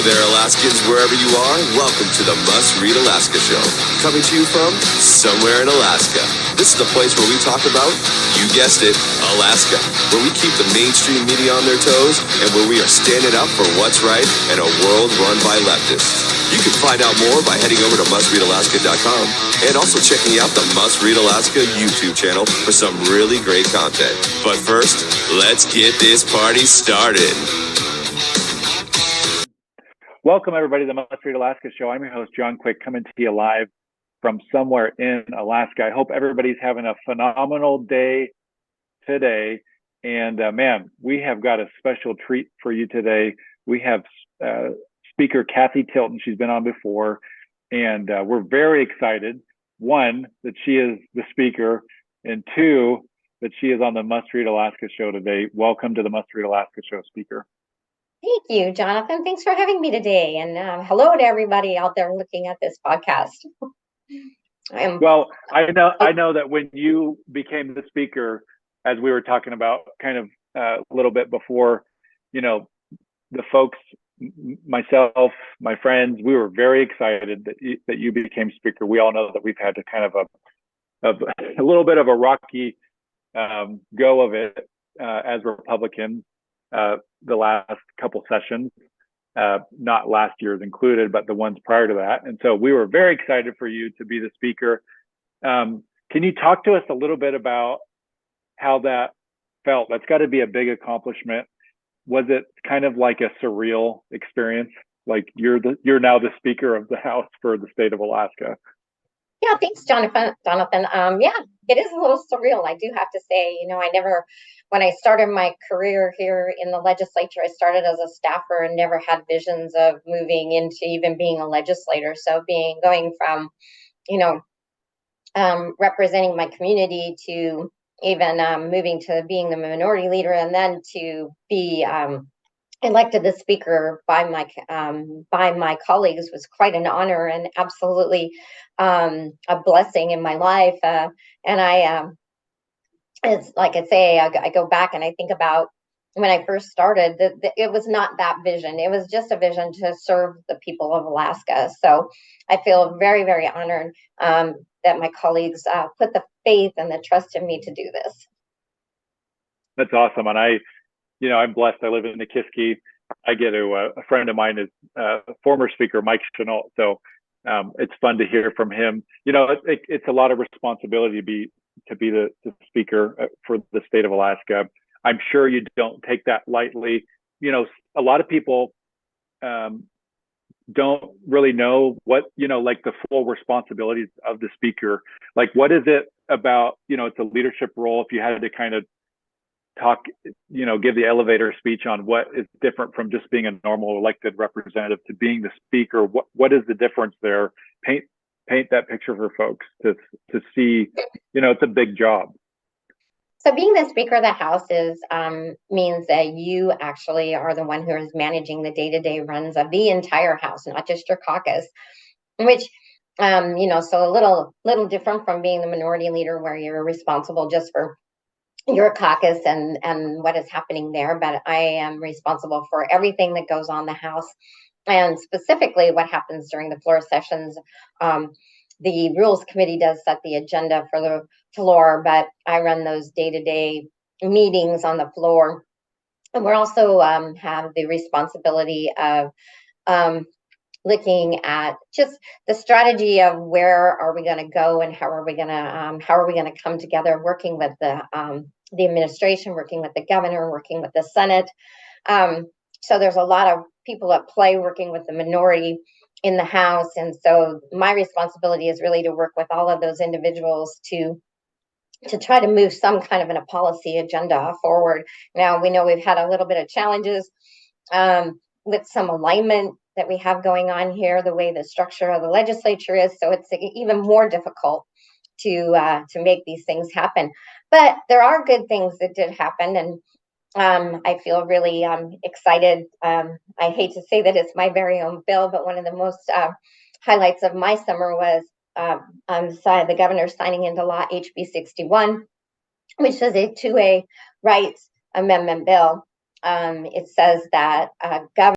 there, Alaskans, wherever you are. Welcome to the Must Read Alaska Show. Coming to you from somewhere in Alaska. This is the place where we talk about, you guessed it, Alaska. Where we keep the mainstream media on their toes and where we are standing up for what's right in a world run by leftists. You can find out more by heading over to mustreadalaska.com and also checking out the Must Read Alaska YouTube channel for some really great content. But first, let's get this party started. Welcome, everybody, to the Must Read Alaska Show. I'm your host, John Quick, coming to you live from somewhere in Alaska. I hope everybody's having a phenomenal day today. And man, we have got a special treat for you today. We have speaker Cathy Tilton. She's been on before, and we're very excited. One, that she is the speaker, and two, that she is on the Must Read Alaska Show today. Welcome to the Must Read Alaska Show, speaker. Thank you, Jonathan. Thanks for having me today. And hello to everybody out there looking at this podcast. Well, I know that when you became the speaker, as we were talking about kind of a little bit before, you know, the folks, myself, my friends, we were very excited that you became speaker. We all know that we've had to kind of a little bit of a rocky go of it as Republicans. The last couple sessions, not last year's included, but the ones prior to that. And so we were very excited for you to be the speaker. Can you talk to us a little bit about how that felt? That's got to be a big accomplishment. Was it kind of like a surreal experience? Like you're now the Speaker of the House for the state of Alaska. Yeah, thanks, Jonathan. Yeah, it is a little surreal. I do have to say, when I started my career here in the legislature, I started as a staffer and never had visions of moving into even being a legislator. So going from, representing my community to even moving to being the minority leader and then to be elected the speaker by my colleagues was quite an honor and absolutely a blessing in my life. And it's like I say, I go back and I think about when I first started, it was not that vision. It was just a vision to serve the people of Alaska. So I feel very, very honored that my colleagues put the faith and the trust in me to do this. That's awesome. And I'm blessed. I live in Nikiski. I get a friend of mine is former speaker, Mike Chenault. So it's fun to hear from him. It's a lot of responsibility to be the speaker for the state of Alaska. I'm sure you don't take that lightly. A lot of people don't really know what, like the full responsibilities of the speaker. Like, what is it about, it's a leadership role. If you had to kind of talk, give the elevator speech on what is different from just being a normal elected representative to being the speaker, what is the difference there? Paint that picture for folks to see, it's a big job. So being the Speaker of the House means that you actually are the one who is managing the day-to-day runs of the entire House, not just your caucus, which, so a little different from being the minority leader where you're responsible just for your caucus and what is happening there. But I am responsible for everything that goes on the House and specifically what happens during the floor sessions. The Rules Committee does set the agenda for the floor, but I run those day-to-day meetings on the floor. And we also have the responsibility of looking at just the strategy of where are we going to go and how are we going to come together, working with the administration, working with the governor, working with the Senate. So there's a lot of people at play working with the minority in the House. And so my responsibility is really to work with all of those individuals to try to move some kind of a policy agenda forward. Now, we know we've had a little bit of challenges with some alignment that we have going on here, the way the structure of the legislature is. So it's even more difficult to make these things happen. But there are good things that did happen. And I feel really excited. I hate to say that it's my very own bill, but one of the most highlights of my summer was the governor signing into law HB 61, which is a 2A rights amendment bill. It says that governors